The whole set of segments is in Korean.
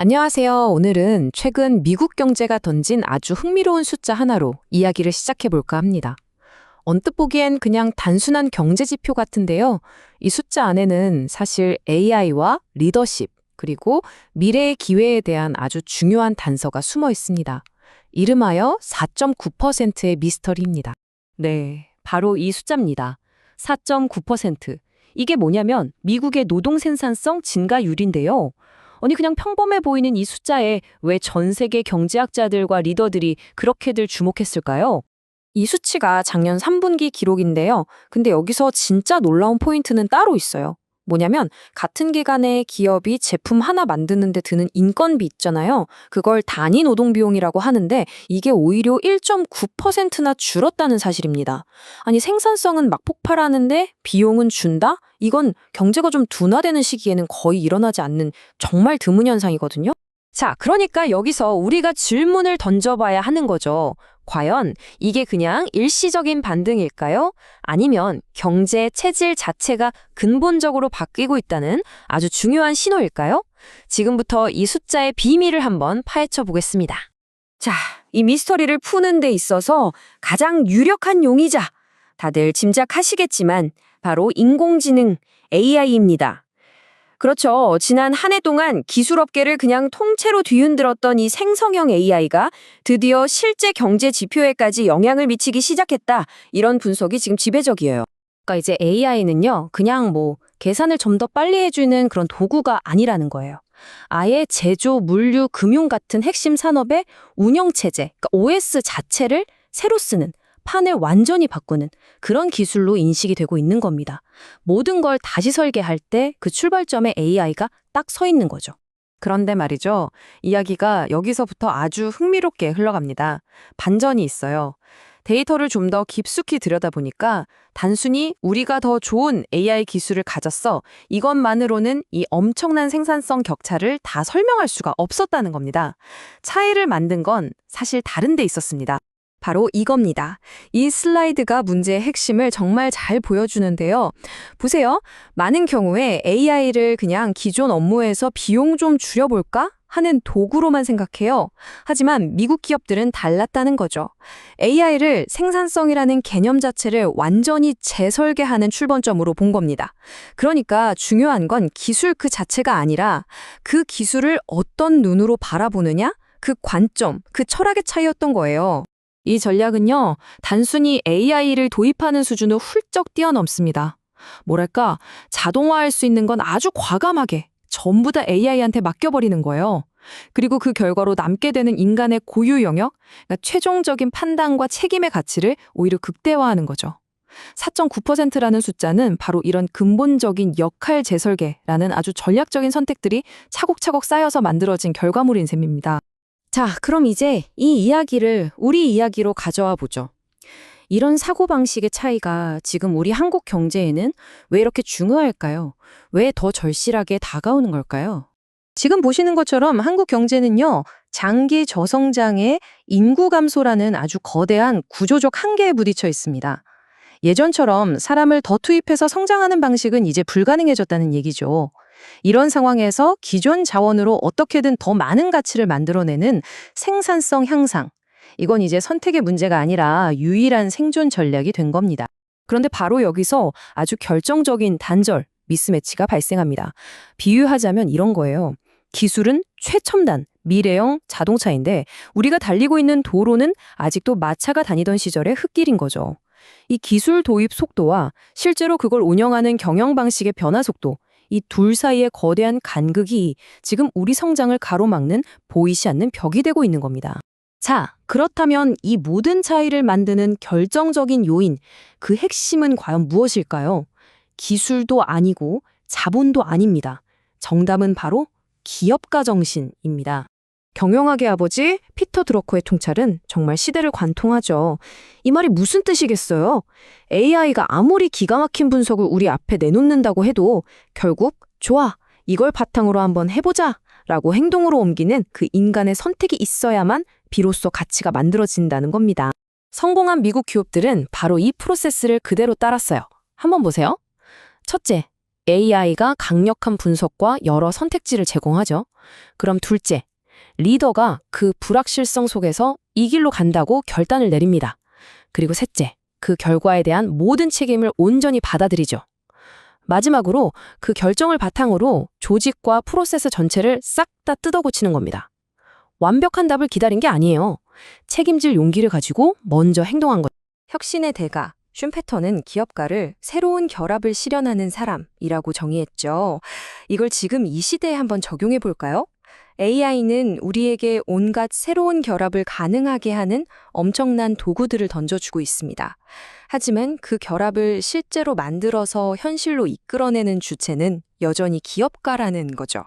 안녕하세요. 오늘은 최근 미국 경제가 던진 아주 흥미로운 숫자 하나로 이야기를 시작해 볼까 합니다. 언뜻 보기엔 그냥 단순한 경제 지표 같은데요. 이 숫자 안에는 사실 AI와 리더십, 그리고 미래의 기회에 대한 아주 중요한 단서가 숨어 있습니다. 이름하여 4.9%의 미스터리입니다. 네, 바로 이 숫자입니다. 4.9%. 이게 뭐냐면 미국의 노동 생산성 증가율인데요. 아니 그냥 평범해 보이는 이 숫자에 왜 전 세계 경제학자들과 리더들이 그렇게들 주목했을까요? 이 수치가 작년 3분기 기록인데요. 근데 여기서 진짜 놀라운 포인트는 따로 있어요. 뭐냐면 같은 기간에 기업이 제품 하나 만드는 데 드는 인건비 있잖아요. 그걸 단위 노동 비용이라고 하는데 이게 오히려 1.9%나 줄었다는 사실입니다. 아니 생산성은 막 폭발하는데 비용은 준다? 이건 경제가 좀 둔화되는 시기에는 거의 일어나지 않는 정말 드문 현상이거든요. 자, 그러니까 여기서 우리가 질문을 던져봐야 하는 거죠. 과연 이게 그냥 일시적인 반등일까요? 아니면 경제 체질 자체가 근본적으로 바뀌고 있다는 아주 중요한 신호일까요? 지금부터 이 숫자의 비밀을 한번 파헤쳐 보겠습니다. 자, 이 미스터리를 푸는 데 있어서 가장 유력한 용의자, 다들 짐작하시겠지만 바로 인공지능 AI입니다. 그렇죠. 지난 한 해 동안 기술업계를 그냥 통째로 뒤흔들었던 이 생성형 AI가 드디어 실제 경제 지표에까지 영향을 미치기 시작했다. 이런 분석이 지금 지배적이에요. 그러니까 이제 AI는요, 그냥 계산을 좀 더 빨리 해주는 그런 도구가 아니라는 거예요. 아예 제조, 물류, 금융 같은 핵심 산업의 운영체제, 그러니까 OS 자체를 새로 쓰는, 판을 완전히 바꾸는 그런 기술로 인식이 되고 있는 겁니다. 모든 걸 다시 설계할 때 그 출발점에 AI가 딱 서 있는 거죠. 그런데 말이죠. 이야기가 여기서부터 아주 흥미롭게 흘러갑니다. 반전이 있어요. 데이터를 좀 더 깊숙이 들여다보니까 단순히 우리가 더 좋은 AI 기술을 가졌어. 이것만으로는 이 엄청난 생산성 격차를 다 설명할 수가 없었다는 겁니다. 차이를 만든 건 사실 다른 데 있었습니다. 바로 이겁니다. 이 슬라이드가 문제의 핵심을 정말 잘 보여주는데요. 보세요. 많은 경우에 AI를 그냥 기존 업무에서 비용 좀 줄여볼까? 하는 도구로만 생각해요. 하지만 미국 기업들은 달랐다는 거죠. AI를 생산성이라는 개념 자체를 완전히 재설계하는 출발점으로 본 겁니다. 그러니까 중요한 건 기술 그 자체가 아니라 그 기술을 어떤 눈으로 바라보느냐? 그 관점, 그 철학의 차이였던 거예요. 이 전략은요, 단순히 AI를 도입하는 수준을 훌쩍 뛰어넘습니다. 뭐랄까, 자동화할 수 있는 건 아주 과감하게 전부 다 AI한테 맡겨버리는 거예요. 그리고 그 결과로 남게 되는 인간의 고유 영역, 그러니까 최종적인 판단과 책임의 가치를 오히려 극대화하는 거죠. 4.9%라는 숫자는 바로 이런 근본적인 역할 재설계라는 아주 전략적인 선택들이 차곡차곡 쌓여서 만들어진 결과물인 셈입니다. 자, 그럼 이제 이 이야기를 우리 이야기로 가져와 보죠. 이런 사고방식의 차이가 지금 우리 한국 경제에는 왜 이렇게 중요할까요? 왜 더 절실하게 다가오는 걸까요? 지금 보시는 것처럼 한국 경제는요, 장기 저성장의 인구 감소라는 아주 거대한 구조적 한계에 부딪혀 있습니다. 예전처럼 사람을 더 투입해서 성장하는 방식은 이제 불가능해졌다는 얘기죠. 이런 상황에서 기존 자원으로 어떻게든 더 많은 가치를 만들어내는 생산성 향상. 이건 이제 선택의 문제가 아니라 유일한 생존 전략이 된 겁니다. 그런데 바로 여기서 아주 결정적인 단절, 미스매치가 발생합니다. 비유하자면 이런 거예요. 기술은 최첨단, 미래형 자동차인데 우리가 달리고 있는 도로는 아직도 마차가 다니던 시절의 흙길인 거죠. 이 기술 도입 속도와 실제로 그걸 운영하는 경영 방식의 변화 속도, 이 둘 사이의 거대한 간극이 지금 우리 성장을 가로막는 보이지 않는 벽이 되고 있는 겁니다. 자, 그렇다면 이 모든 차이를 만드는 결정적인 요인, 그 핵심은 과연 무엇일까요? 기술도 아니고 자본도 아닙니다. 정답은 바로 기업가 정신입니다. 경영학의 아버지 피터 드러커의 통찰은 정말 시대를 관통하죠. 이 말이 무슨 뜻이겠어요? AI가 아무리 기가 막힌 분석을 우리 앞에 내놓는다고 해도 결국 좋아, 이걸 바탕으로 한번 해보자 라고 행동으로 옮기는 그 인간의 선택이 있어야만 비로소 가치가 만들어진다는 겁니다. 성공한 미국 기업들은 바로 이 프로세스를 그대로 따랐어요. 한번 보세요. 첫째, AI가 강력한 분석과 여러 선택지를 제공하죠. 그럼 둘째, 리더가 그 불확실성 속에서 이 길로 간다고 결단을 내립니다. 그리고 셋째, 그 결과에 대한 모든 책임을 온전히 받아들이죠. 마지막으로 그 결정을 바탕으로 조직과 프로세스 전체를 싹 다 뜯어고치는 겁니다. 완벽한 답을 기다린 게 아니에요. 책임질 용기를 가지고 먼저 행동한 것. 혁신의 대가 슌페터는 기업가를 새로운 결합을 실현하는 사람이라고 정의했죠. 이걸 지금 이 시대에 한번 적용해 볼까요? AI는 우리에게 온갖 새로운 결합을 가능하게 하는 엄청난 도구들을 던져주고 있습니다. 하지만 그 결합을 실제로 만들어서 현실로 이끌어내는 주체는 여전히 기업가라는 거죠.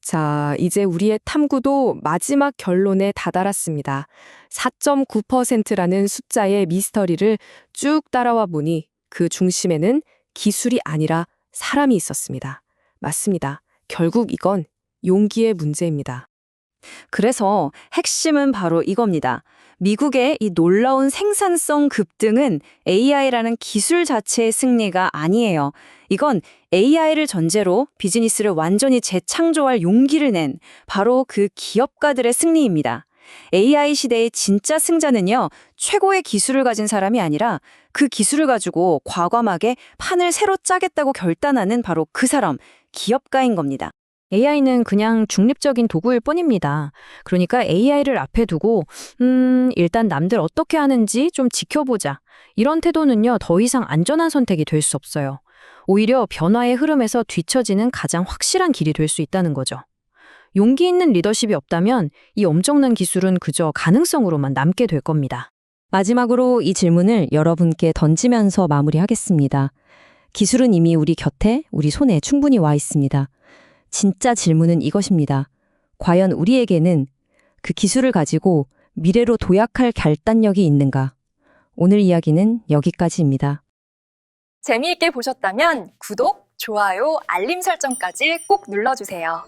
자, 이제 우리의 탐구도 마지막 결론에 다다랐습니다. 4.9%라는 숫자의 미스터리를 쭉 따라와 보니 그 중심에는 기술이 아니라 사람이 있었습니다. 맞습니다. 결국 이건 용기의 문제입니다. 그래서 핵심은 바로 이겁니다. 미국의 이 놀라운 생산성 급등은 AI라는 기술 자체의 승리가 아니에요. 이건 AI를 전제로 비즈니스를 완전히 재창조할 용기를 낸 바로 그 기업가들의 승리입니다. AI 시대의 진짜 승자는요, 최고의 기술을 가진 사람이 아니라 그 기술을 가지고 과감하게 판을 새로 짜겠다고 결단하는 바로 그 사람, 기업가인 겁니다. AI는 그냥 중립적인 도구일 뿐입니다. 그러니까 AI를 앞에 두고 일단 남들 어떻게 하는지 좀 지켜보자. 이런 태도는요, 더 이상 안전한 선택이 될 수 없어요. 오히려 변화의 흐름에서 뒤처지는 가장 확실한 길이 될 수 있다는 거죠. 용기 있는 리더십이 없다면 이 엄청난 기술은 그저 가능성으로만 남게 될 겁니다. 마지막으로 이 질문을 여러분께 던지면서 마무리하겠습니다. 기술은 이미 우리 곁에, 우리 손에 충분히 와 있습니다. 진짜 질문은 이것입니다. 과연 우리에게는 그 기술을 가지고 미래로 도약할 결단력이 있는가? 오늘 이야기는 여기까지입니다. 재미있게 보셨다면 구독, 좋아요, 알림 설정까지 꼭 눌러주세요.